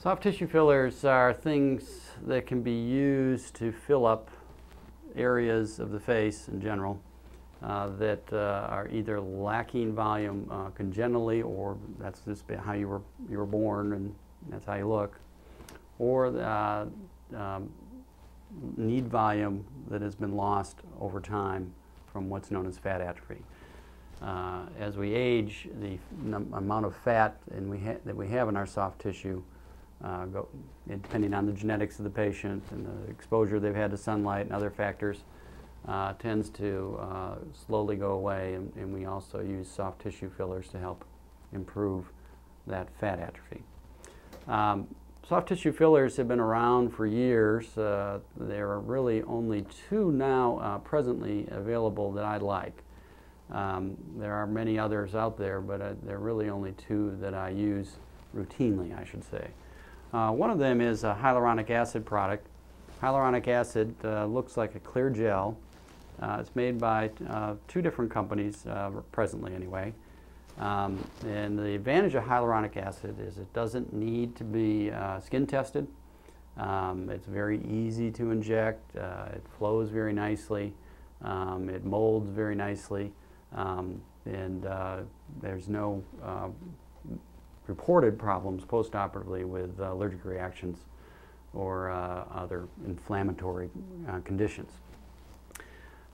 Soft tissue fillers are things that can be used to fill up areas of the face in general that are either lacking volume congenitally, or that's just how you were born and that's how you look, or need volume that has been lost over time from what's known as fat atrophy. As we age, the amount of fat that we have in our soft tissue, depending on the genetics of the patient and the exposure they've had to sunlight and other factors, tends to slowly go away, and we also use soft tissue fillers to help improve that fat atrophy. Soft tissue fillers have been around for years. There are really only two now presently available that I like. There are many others out there, but there are really only two that I use routinely, I should say. One of them is a hyaluronic acid product. Hyaluronic acid looks like a clear gel. It's made by two different companies, presently anyway. And the advantage of hyaluronic acid is it doesn't need to be skin tested. It's very easy to inject. It flows very nicely. It molds very nicely. And there's no reported problems post-operatively with allergic reactions or other inflammatory conditions.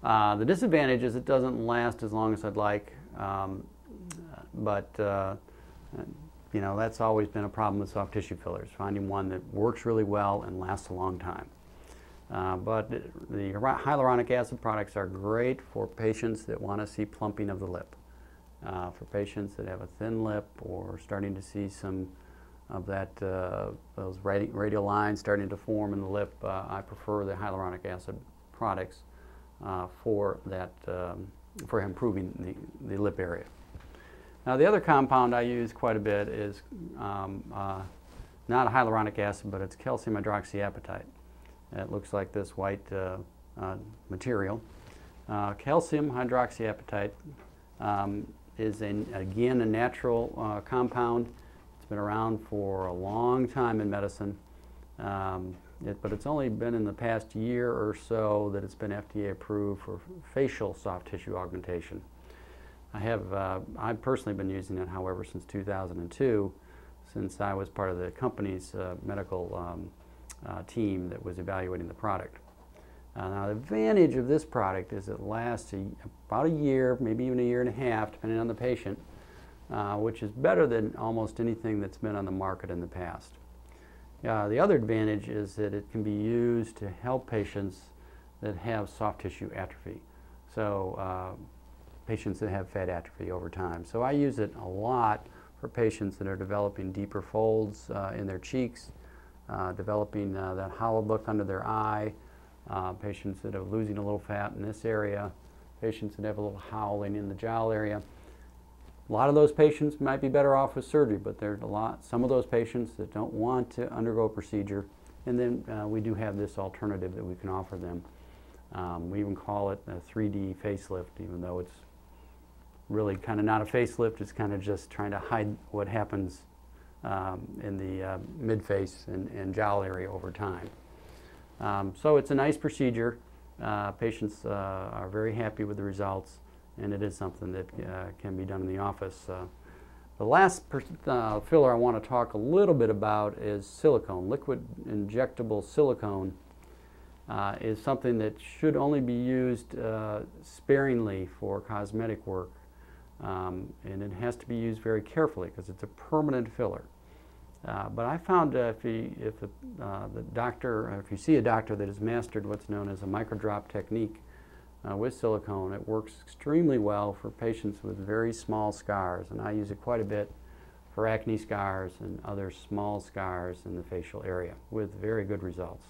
The disadvantage is it doesn't last as long as I'd like, but you know, that's always been a problem with soft tissue fillers, finding one that works really well and lasts a long time. But the hyaluronic acid products are great for patients that want to see plumping of the lip. For patients that have a thin lip or starting to see some of that, those radial lines starting to form in the lip, I prefer the hyaluronic acid products for improving the lip area. Now, the other compound I use quite a bit is not a hyaluronic acid, but it's calcium hydroxyapatite. It looks like this white material. Calcium hydroxyapatite is, again, a natural compound. It's been around for a long time in medicine, but it's only been in the past year or so that it's been FDA approved for facial soft tissue augmentation. I've personally been using it, however, since 2002, since I was part of the company's medical team that was evaluating the product. Now, the advantage of this product is it lasts about a year, maybe even a year and a half, depending on the patient, which is better than almost anything that's been on the market in the past. The other advantage is that it can be used to help patients that have soft tissue atrophy, so patients that have fat atrophy over time. So I use it a lot for patients that are developing deeper folds in their cheeks, developing that hollow look under their eye, patients that are losing a little fat in this area, patients that have a little howling in the jowl area. A lot of those patients might be better off with surgery, but there's some of those patients that don't want to undergo a procedure, and then we do have this alternative that we can offer them. We even call it a 3D facelift, even though it's really kind of not a facelift. It's kind of just trying to hide what happens in the mid-face and jowl area over time. So it's a nice procedure. Patients are very happy with the results, and it is something that can be done in the office. The last filler I want to talk a little bit about is silicone. Liquid injectable silicone is something that should only be used sparingly for cosmetic work, and it has to be used very carefully because it's a permanent filler. But I found if you see a doctor that has mastered what's known as a microdrop technique with silicone, it works extremely well for patients with very small scars, and I use it quite a bit for acne scars and other small scars in the facial area with very good results.